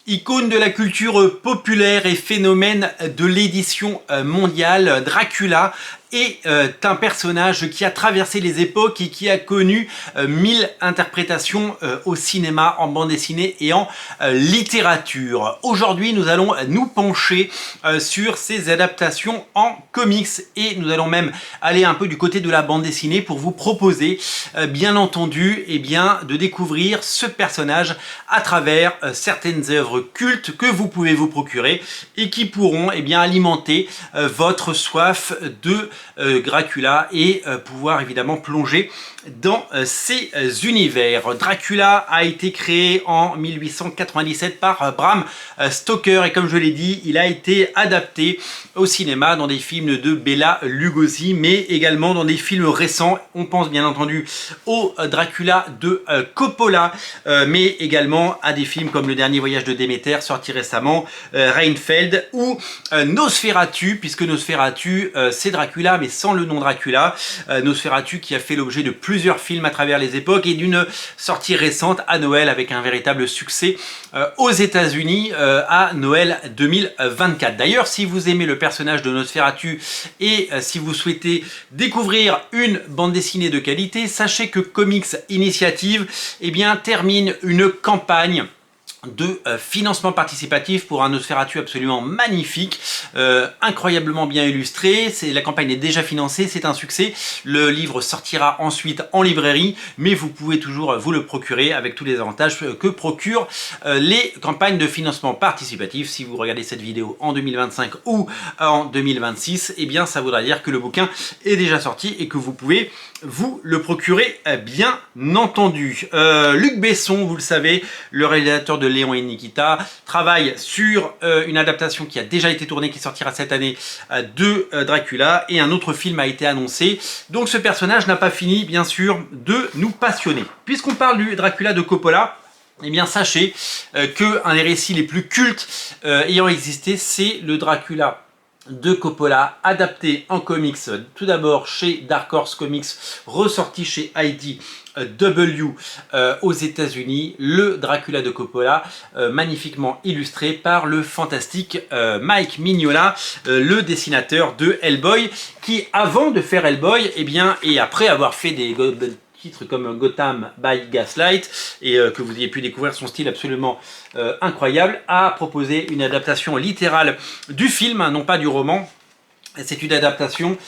Icône de la culture populaire et phénomène de l'édition mondiale, Dracula est un personnage qui a traversé les époques et qui a connu 1000 interprétations au cinéma, en bande dessinée et en littérature. Aujourd'hui, nous allons nous pencher sur ces adaptations en comics et nous allons même aller un peu du côté de la bande dessinée pour vous proposer, bien entendu, de découvrir ce personnage à travers certaines œuvres cultes que vous pouvez vous procurer et qui pourront alimenter votre soif de Dracula et pouvoir évidemment plonger dans ces univers. Dracula a été créé en 1897 par Bram Stoker et comme je l'ai dit, il a été adapté au cinéma dans des films de Bela Lugosi, mais également dans des films récents. On pense bien entendu au Dracula de Coppola, mais également à des films comme Le Dernier Voyage de Déméter, sorti récemment, Reinfeld ou Nosferatu, puisque Nosferatu c'est Dracula mais sans le nom Dracula. Nosferatu qui a fait l'objet de plusieurs films à travers les époques et d'une sortie récente à Noël avec un véritable succès aux États-Unis à Noël 2024. D'ailleurs, si vous aimez le personnage de Nosferatu et si vous souhaitez découvrir une bande dessinée de qualité, sachez que Comics Initiative termine une campagne de financement participatif pour un Nosferatu absolument magnifique, incroyablement bien illustré. La campagne est déjà financée, c'est un succès. Le livre sortira ensuite en librairie, mais vous pouvez toujours vous le procurer avec tous les avantages que procurent les campagnes de financement participatif. Si vous regardez cette vidéo en 2025 ou en 2026, ça voudra dire que le bouquin est déjà sorti et que vous pouvez vous le procurer bien entendu. Luc Besson, vous le savez, le réalisateur de Léon et Nikita, travaille sur une adaptation qui a déjà été tournée, qui sortira cette année de Dracula, et un autre film a été annoncé. Donc ce personnage n'a pas fini, bien sûr, de nous passionner. Puisqu'on parle du Dracula de Coppola, sachez qu'un des récits les plus cultes ayant existé, c'est le Dracula de Coppola, adapté en comics, tout d'abord chez Dark Horse Comics, ressorti chez IDW aux États-Unis, le Dracula de Coppola, magnifiquement illustré par le fantastique Mike Mignola, le dessinateur de Hellboy, qui avant de faire Hellboy, et après avoir fait des titres comme Gotham by Gaslight et que vous ayez pu découvrir son style absolument incroyable, a proposé une adaptation littérale du film, non pas du roman. C'est une adaptation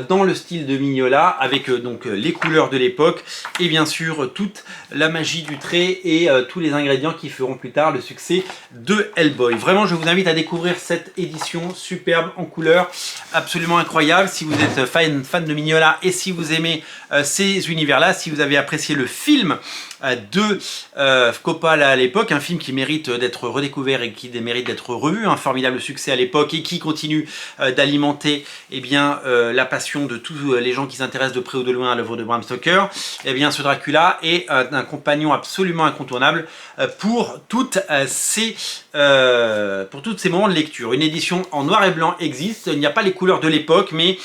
dans le style de Mignola avec donc les couleurs de l'époque et bien sûr toute la magie du trait et tous les ingrédients qui feront plus tard le succès de Hellboy. Vraiment, je vous invite à découvrir cette édition superbe en couleurs, absolument incroyable. Si vous êtes fan de Mignola et si vous aimez ces univers-là, si vous avez apprécié le film de Coppola à l'époque, un film qui mérite d'être redécouvert et qui mérite d'être revu, un formidable succès à l'époque et qui continue d'alimenter la passion de tous les gens qui s'intéressent de près ou de loin à l'œuvre de Bram Stoker. Ce Dracula est un compagnon absolument incontournable pour toutes ces moments de lecture. Une édition en noir et blanc existe, il n'y a pas les couleurs de l'époque, mais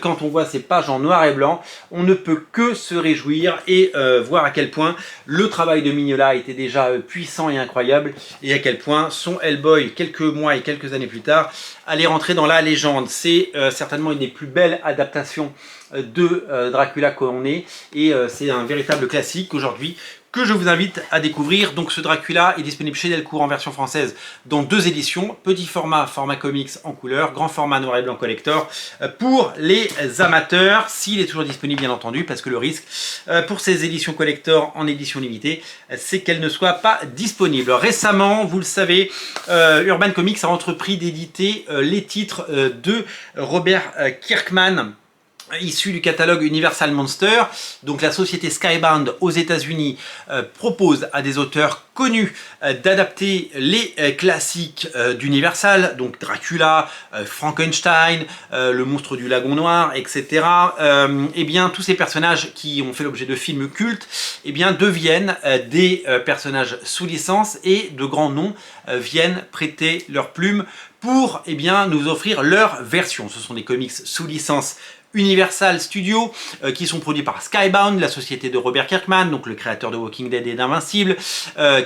quand on voit ces pages en noir et blanc, on ne peut que se réjouir et voir à quel point le travail de Mignola était déjà puissant et incroyable, et à quel point son Hellboy, quelques mois et quelques années plus tard, allait rentrer dans la légende. C'est certainement une des plus belles adaptations de Dracula qu'on ait, et c'est un véritable classique aujourd'hui que je vous invite à découvrir. Donc ce Dracula est disponible chez Delcourt en version française dans 2 éditions, petit format, format comics en couleur, grand format noir et blanc collector pour les amateurs, s'il est toujours disponible bien entendu, parce que le risque pour ces éditions collector en édition limitée, c'est qu'elles ne soient pas disponibles. Récemment, vous le savez, Urban Comics a entrepris d'éditer les titres de Robert Kirkman, issu du catalogue Universal Monster. Donc la société Skybound aux États-Unis propose à des auteurs connus d'adapter les classiques d'Universal, donc Dracula, Frankenstein, le monstre du lagon noir, etc. Tous ces personnages qui ont fait l'objet de films cultes deviennent des personnages sous licence, et de grands noms viennent prêter leur plume pour nous offrir leur version. Ce sont des comics sous licence Universal Studios, qui sont produits par Skybound, la société de Robert Kirkman, donc le créateur de Walking Dead et d'Invincible,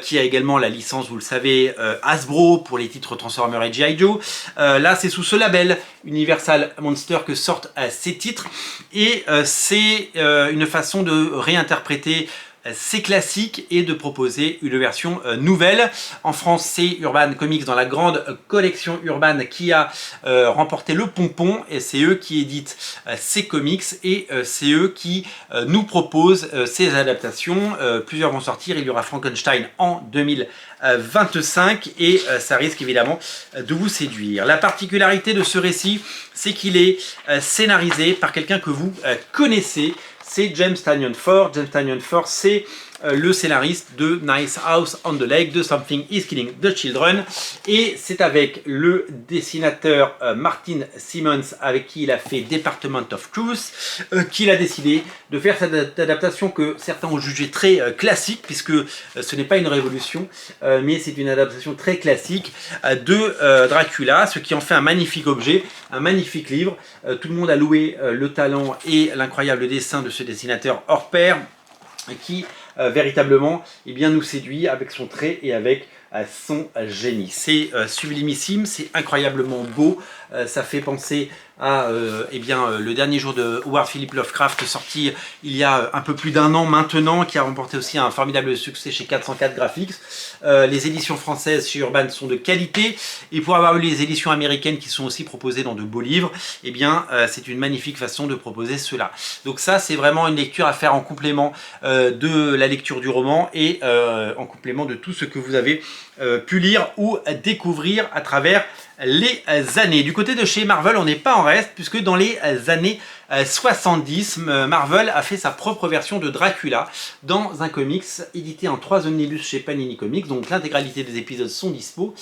qui a également la licence, vous le savez, Hasbro pour les titres Transformers et G.I. Joe. Là, c'est sous ce label Universal Monster que sortent ces titres, et c'est une façon de réinterpréter ces classiques et de proposer une version nouvelle. En France, c'est Urban Comics dans la grande collection Urban qui a remporté le pompon, et c'est eux qui éditent ces comics, et c'est eux qui nous proposent ces adaptations. Plusieurs vont sortir, il y aura Frankenstein en 2025, et ça risque évidemment de vous séduire. La particularité de ce récit, c'est qu'il est scénarisé par quelqu'un que vous connaissez, c'est James Tynion Ford. James Tynion Ford, c'est le scénariste de Nice House on the Lake, de Something is Killing the Children, et c'est avec le dessinateur Martin Simmons, avec qui il a fait Department of Truth, qu'il a décidé de faire cette adaptation que certains ont jugée très classique, puisque ce n'est pas une révolution, mais c'est une adaptation très classique de Dracula, ce qui en fait un magnifique objet, un magnifique livre. Tout le monde a loué le talent et l'incroyable dessin de ce dessinateur hors pair, qui véritablement nous séduit avec son trait et avec son génie. C'est sublimissime, c'est incroyablement beau, ça fait penser à le dernier jour de Howard Philip Lovecraft, sorti il y a un peu plus d'un an maintenant, qui a remporté aussi un formidable succès chez 404 Graphics. Les éditions françaises chez Urban sont de qualité, et pour avoir eu les éditions américaines qui sont aussi proposées dans de beaux livres, c'est une magnifique façon de proposer cela. Donc ça, c'est vraiment une lecture à faire en complément de la lecture du roman, et en complément de tout ce que vous avez pu lire ou découvrir à travers les années. Du côté de chez Marvel, on n'est pas en reste, puisque dans les années 70, Marvel a fait sa propre version de Dracula dans un comics édité en 3 omnibus chez Panini Comics, donc l'intégralité des épisodes sont dispo,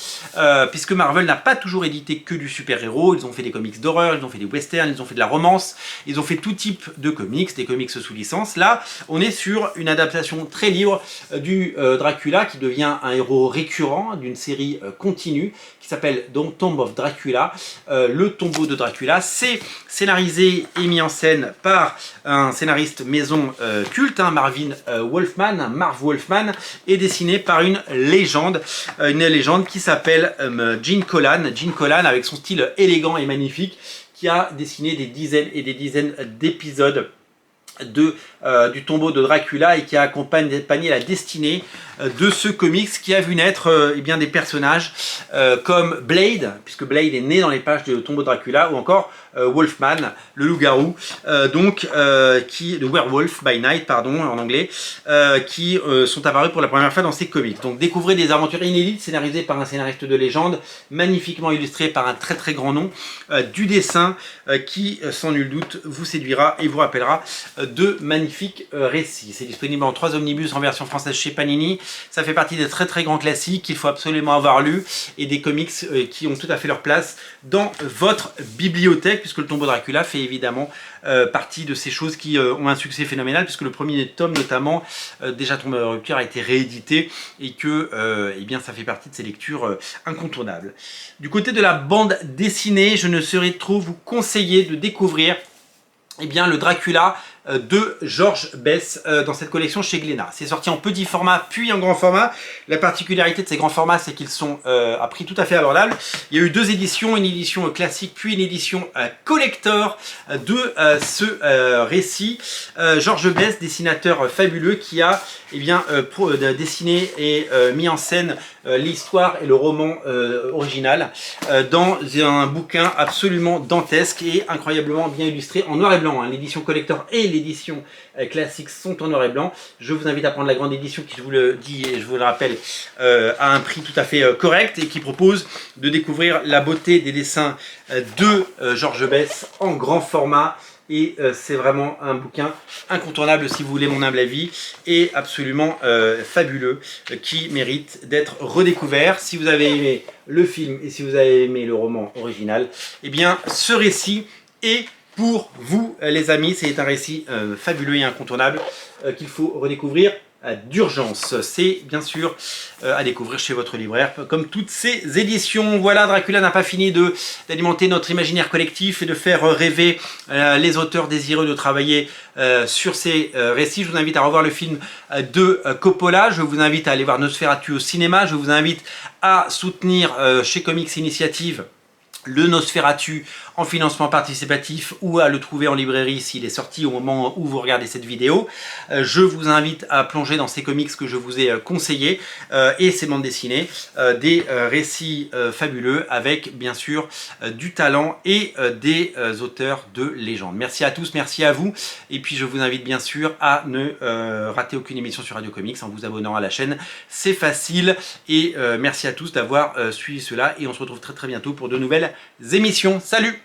puisque Marvel n'a pas toujours édité que du super-héros. Ils ont fait des comics d'horreur, ils ont fait des westerns, ils ont fait de la romance, ils ont fait tout type de comics, des comics sous licence. Là, on est sur une adaptation très libre du Dracula, qui devient un héros récurrent d'une série continue, qui s'appelle donc Tomb of Dracula, le tombeau de Dracula. C'est scénarisé et mis en scène par un scénariste maison culte, Marv Wolfman, et dessiné par une légende qui s'appelle Gene Colan. Gene Colan, avec son style élégant et magnifique, qui a dessiné des dizaines et des dizaines d'épisodes du tombeau de Dracula, et qui a accompagné la destinée de ce comics, qui a vu naître des personnages comme Blade, puisque Blade est né dans les pages du tombeau de Dracula, ou encore Wolfman, le loup-garou, le Werewolf by Night, pardon, en anglais, qui sont apparus pour la première fois dans ces comics. Donc découvrez des aventures inédites scénarisées par un scénariste de légende, magnifiquement illustré par un très très grand nom, du dessin qui sans nul doute vous séduira et vous rappellera de magnifiques récits. C'est disponible en 3 omnibus en version française chez Panini. Ça fait partie des très très grands classiques qu'il faut absolument avoir lu, et des comics qui ont tout à fait leur place dans votre bibliothèque, puisque le tombeau de Dracula fait évidemment partie de ces choses qui ont un succès phénoménal, puisque le premier tome notamment, déjà tombé en rupture, a été réédité, et que ça fait partie de ces lectures incontournables. Du côté de la bande dessinée, je ne saurais trop vous conseiller de découvrir le Dracula de George Bess dans cette collection chez Glénat. C'est sorti en petit format puis en grand format. La particularité de ces grands formats, c'est qu'ils sont à prix tout à fait abordable. Il y a eu 2 éditions, une édition classique puis une édition collector de ce récit. George Bess, dessinateur fabuleux, qui a dessiné et mis en scène l'histoire et le roman original dans un bouquin absolument dantesque et incroyablement bien illustré en noir et blanc. L'édition collector et l'édition classique sont en noir et blanc. Je vous invite à prendre la grande édition, qui, je vous le dis et je vous le rappelle, à un prix tout à fait correct, et qui propose de découvrir la beauté des dessins de George Bess en grand format. Et c'est vraiment un bouquin incontournable, si vous voulez mon humble avis, et absolument fabuleux, qui mérite d'être redécouvert. Si vous avez aimé le film et si vous avez aimé le roman original, ce récit est pour vous, les amis. C'est un récit fabuleux et incontournable qu'il faut redécouvrir d'urgence. C'est bien sûr à découvrir chez votre libraire, comme toutes ces éditions. Voilà, Dracula n'a pas fini d'alimenter notre imaginaire collectif et de faire rêver les auteurs désireux de travailler sur ces récits. Je vous invite à revoir le film de Coppola, je vous invite à aller voir Nosferatu au cinéma, je vous invite à soutenir chez Comics Initiative le Nosferatu en financement participatif ou à le trouver en librairie s'il est sorti au moment où vous regardez cette vidéo. Je vous invite à plonger dans ces comics que je vous ai conseillés et ces bandes dessinées, des récits fabuleux avec bien sûr du talent et des auteurs de légende. Merci à tous, merci à vous et puis je vous invite bien sûr à ne rater aucune émission sur Radio Comics en vous abonnant à la chaîne, c'est facile et merci à tous d'avoir suivi cela et on se retrouve très bientôt pour de nouvelles émissions. Salut!